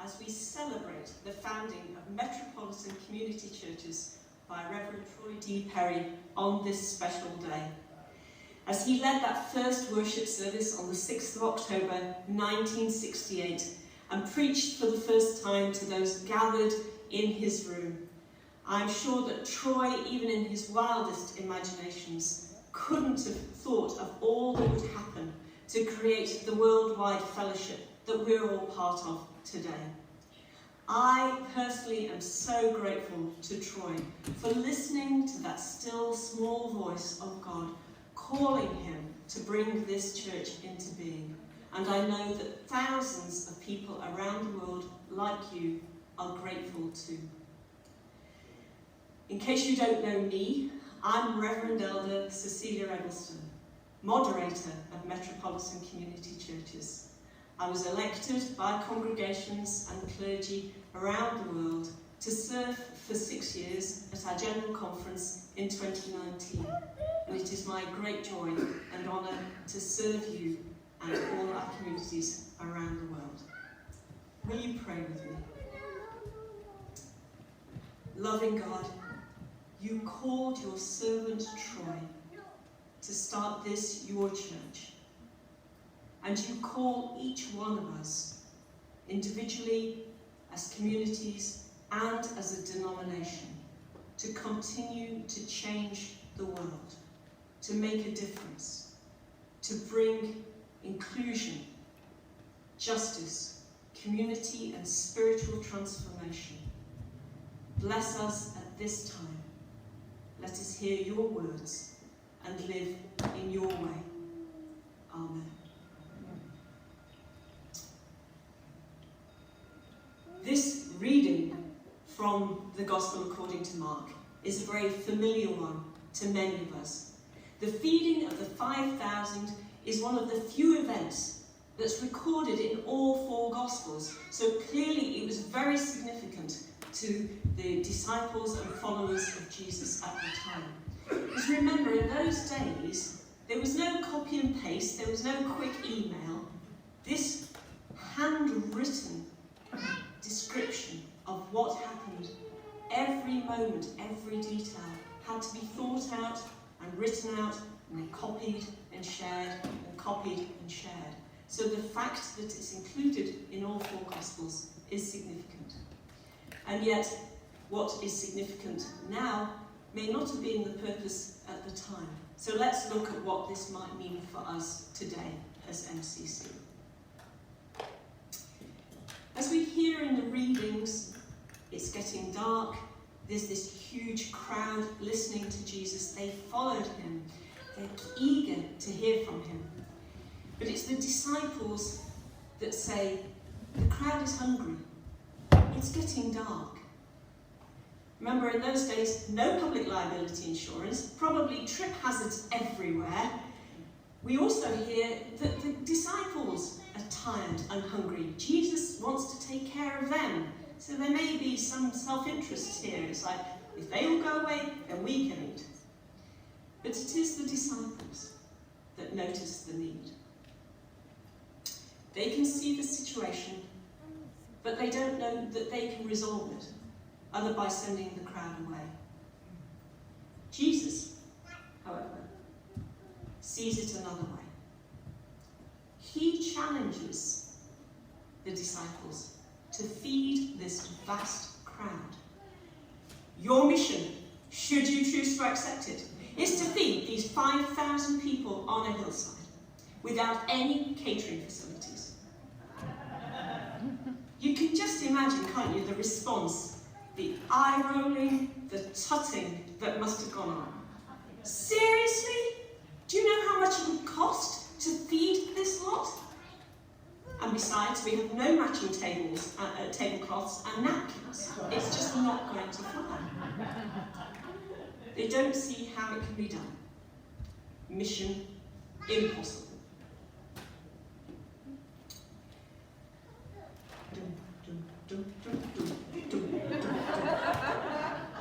as we celebrate the founding of Metropolitan Community Churches by Reverend Troy D. Perry on this special day. As he led that first worship service on the 6th of October 1968 and preached for the first time to those gathered in his room, I'm sure that Troy, even in his wildest imaginations, couldn't have thought of all that would happen to create the worldwide fellowship that we're all part of today. I personally am so grateful to Troy for listening to that still small voice of God calling him to bring this church into being. And I know that thousands of people around the world like you are grateful too. In case you don't know me, I'm Reverend Elder Cecilia Eggleston, moderator of Metropolitan Community Churches. I was elected by congregations and clergy around the world to serve for 6 years at our General Conference in 2019. And it is my great joy and honour to serve you and all our communities around the world. Will you pray with me? Loving God, you called your servant Troy to start this, your church. And you call each one of us, individually, as communities, and as a denomination, to continue to change the world, to make a difference, to bring inclusion, justice, community, and spiritual transformation. Bless us at this time. Let us hear your words and live in your way. Amen. This reading from the Gospel according to Mark is a very familiar one to many of us. The feeding of the 5,000 is one of the few events that's recorded in all four Gospels, so clearly it was very significant to the disciples and followers of Jesus at the time. Because remember, in those days, there was no copy and paste, there was no quick email. This handwritten description of what happened, every moment, every detail, had to be thought out and written out and then copied and shared and copied and shared. So the fact that it's included in all four Gospels is significant. And yet, what is significant now may not have been the purpose at the time. So let's look at what this might mean for us today as MCC. As we hear in the readings, it's getting dark. There's this huge crowd listening to Jesus. They followed him. They're eager to hear from him. But it's the disciples that say, the crowd is hungry. It's getting dark. Remember, in those days, no public liability insurance, probably trip hazards everywhere. We also hear that the disciples are tired and hungry. Jesus wants to take care of them. So there may be some self-interest here. It's like, if they all go away, then we can eat. But it is the disciples that notice the need. They can see the situation, but they don't know that they can resolve it, other by sending the crowd away. Jesus, however, sees it another way. He challenges the disciples to feed this vast crowd. Your mission, should you choose to accept it, is to feed these 5,000 people on a hillside without any catering facilities. You can just imagine, can't you, the response, the eye-rolling, the tutting that must have gone on. Seriously? Do you know how much it would cost to feed this lot? And besides, we have no matching tablecloths and napkins. It's just not going to fly. They don't see how it can be done. Mission impossible.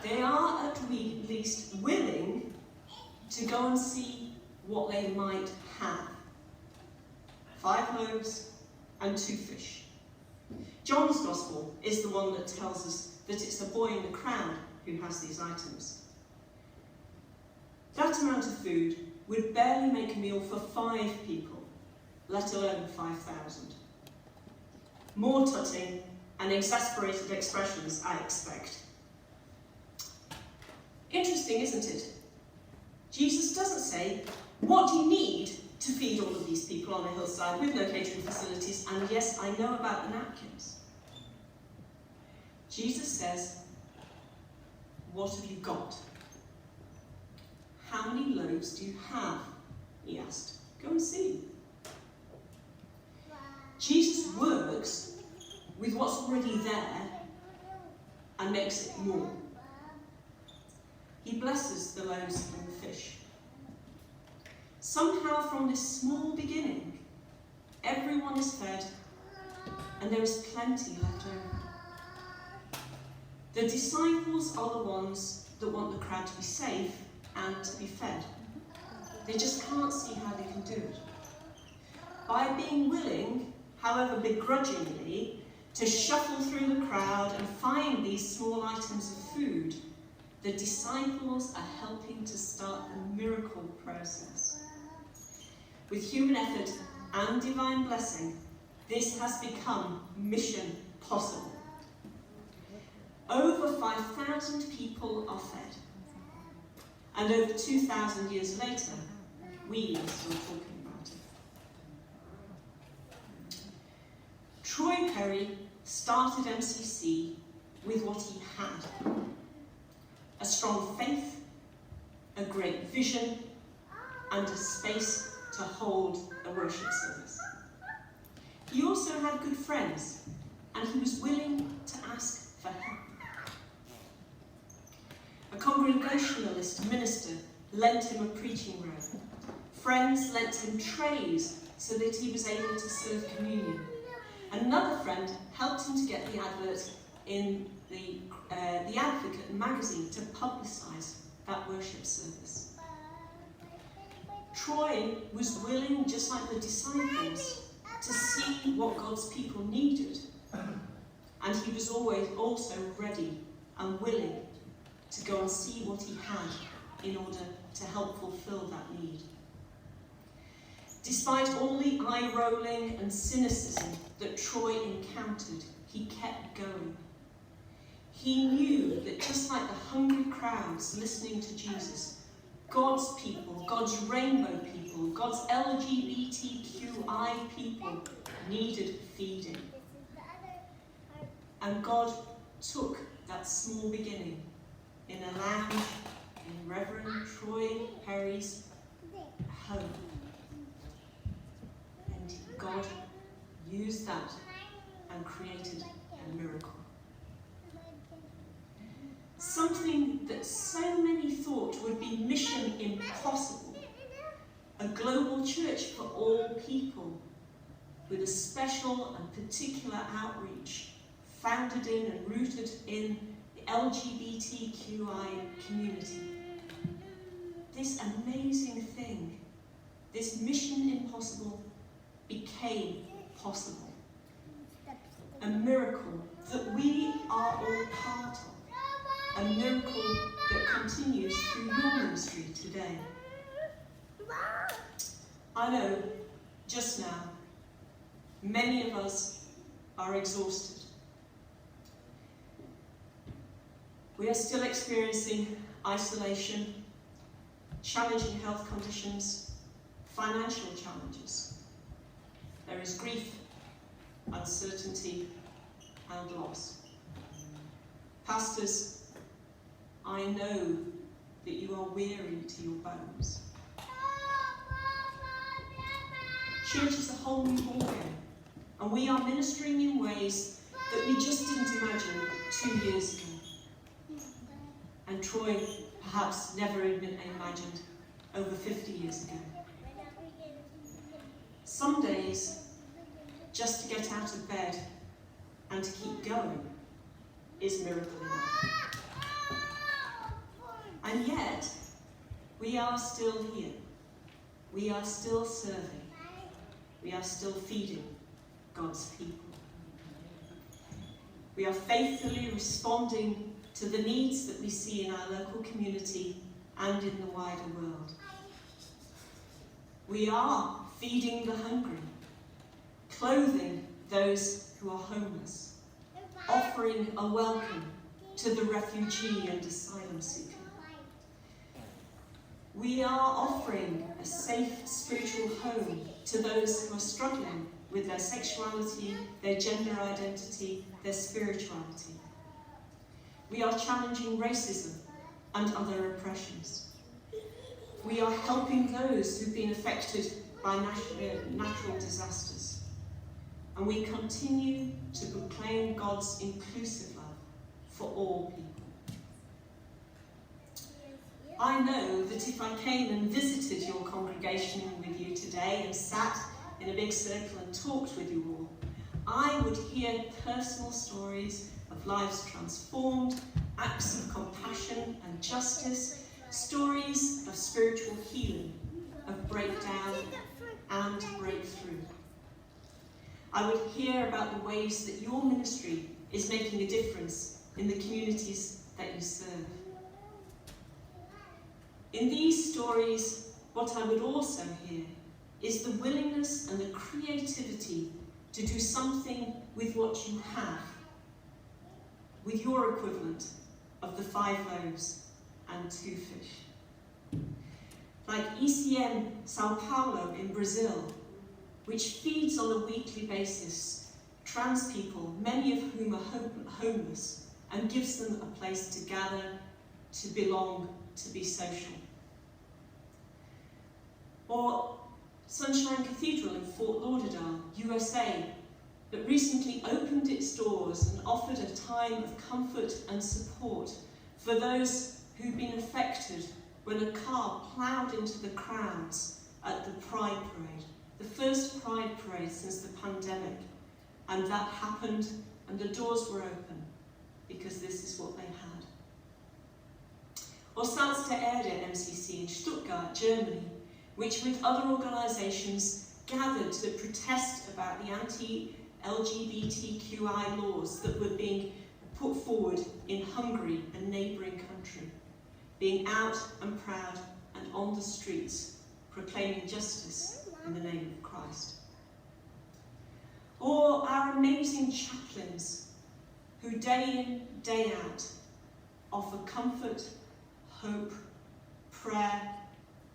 They are at least willing to go and see what they might have. 5 loaves and 2 fish. John's Gospel is the one that tells us that it's the boy in the crowd who has these items. That amount of food would barely make a meal for 5 people, let alone 5,000. More tutting and exasperated expressions, I expect. Interesting, isn't it? Jesus doesn't say, what do you need to feed all of these people on a hillside with no catering facilities, and yes, I know about the napkins. Jesus says, what have you got? How many loaves do you have? He asked. Go and see. Jesus works with what's already there and makes it more. He blesses the loaves and the fish. Somehow from this small beginning, everyone is fed and there is plenty left over. The disciples are the ones that want the crowd to be safe and to be fed. They just can't see how they can do it. By being willing, however begrudgingly, to shuffle through the crowd and find these small items of food, the disciples are helping to start the miracle process. With human effort and divine blessing, this has become mission possible. Over 5,000 people are fed. And over 2,000 years later, we are still talking about it. Troy Perry started MCC with what he had. A strong faith, a great vision, and a space to hold a worship service. He also had good friends, and he was willing to ask for help. A Congregationalist minister lent him a preaching robe. Friends lent him trays so that he was able to serve communion. Another friend helped him to get the advert in the Advocate magazine to publicise that worship service. Troy was willing, just like the disciples, to see what God's people needed. And he was always also ready and willing to go and see what he had in order to help fulfill that need. Despite all the eye-rolling and cynicism that Troy encountered, he kept going. He knew that just like the hungry crowds listening to Jesus, God's people, God's rainbow people, God's LGBTQI people needed feeding. And God took that small beginning in a lounge in Reverend Troy Perry's home. And God used that and created a miracle. Something that so many thought would be mission impossible. A global church for all people, with a special and particular outreach, founded in and rooted in the LGBTQI community. This amazing thing, this mission impossible, became possible. A miracle that we are all part of. A miracle that continues through your ministry today. I know, just now, many of us are exhausted. We are still experiencing isolation, challenging health conditions, financial challenges. There is grief, uncertainty, and loss. Pastors, I know that you are weary to your bones. Church is a whole new ballgame, and we are ministering in ways that we just didn't imagine 2 years ago. And Troy perhaps never even imagined over 50 years ago. Some days, just to get out of bed and to keep going is miracle enough. And yet, we are still here. We are still serving. We are still feeding God's people. We are faithfully responding to the needs that we see in our local community and in the wider world. We are feeding the hungry, clothing those who are homeless, offering a welcome to the refugee and asylum seeker. We are offering a safe spiritual home to those who are struggling with their sexuality, their gender identity, their spirituality. We are challenging racism and other oppressions. We are helping those who've been affected by natural disasters. And we continue to proclaim God's inclusive love for all people. I know that if I came and visited your congregation with you today and sat in a big circle and talked with you all, I would hear personal stories of lives transformed, acts of compassion and justice, stories of spiritual healing, of breakdown and breakthrough. I would hear about the ways that your ministry is making a difference in the communities that you serve. In these stories, what I would also hear is the willingness and the creativity to do something with what you have, with your equivalent of the 5 loaves and 2 fish. Like ECM Sao Paulo in Brazil, which feeds on a weekly basis trans people, many of whom are homeless, and gives them a place to gather, to belong, to be social. Or Sunshine Cathedral in Fort Lauderdale, USA, that recently opened its doors and offered a time of comfort and support for those who'd been affected when a car ploughed into the crowds at the Pride Parade, the first Pride Parade since the pandemic. And that happened, and the doors were open, because this is what they had. Or Salz der Erde MCC in Stuttgart, Germany, which with other organisations gathered to protest about the anti-LGBTQI laws that were being put forward in Hungary, a neighbouring country, being out and proud and on the streets, proclaiming justice in the name of Christ. Or our amazing chaplains who day in, day out offer comfort, hope, prayer,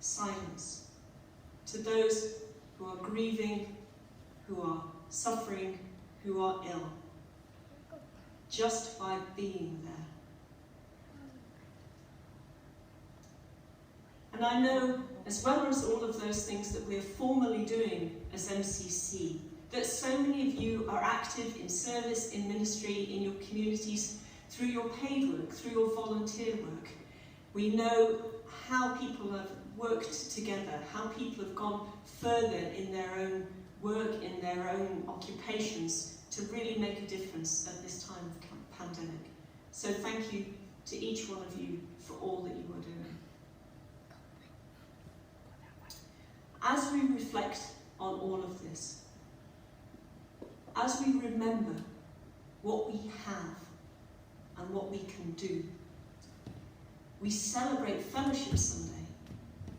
silence to those who are grieving, who are suffering, who are ill, just by being there. And I know, as well as all of those things that we're formally doing as MCC, that so many of you are active in service, in ministry, in your communities, through your paid work, through your volunteer work. We know how people have worked together, how people have gone further in their own work, in their own occupations, to really make a difference at this time of pandemic. So thank you to each one of you for all that you are doing. As we reflect on all of this, as we remember what we have and what we can do, we celebrate Fellowship Sunday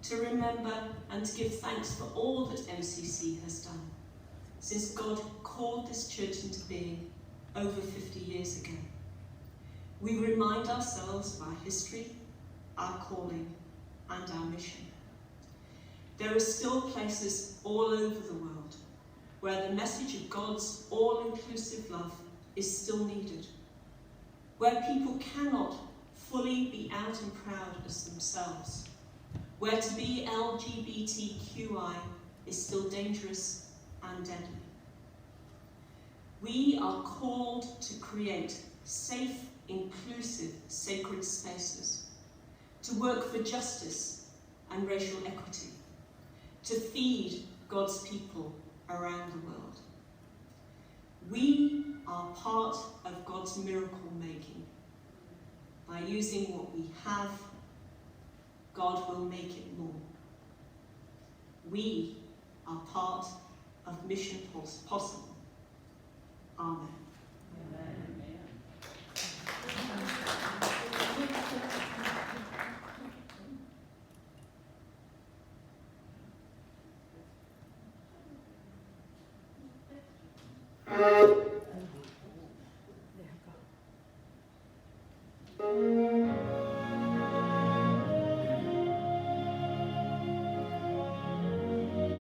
to remember and to give thanks for all that MCC has done since God called this church into being over 50 years ago. We remind ourselves of our history, our calling, and our mission. There are still places all over the world where the message of God's all-inclusive love is still needed, where people cannot fully be out and proud as themselves, where to be LGBTQI is still dangerous and deadly. We are called to create safe, inclusive, sacred spaces, to work for justice and racial equity, to feed God's people around the world. We are part of God's miracle making. By using what we have, God will make it more. We are part of Mission Possible. Amen. Amen. There we go.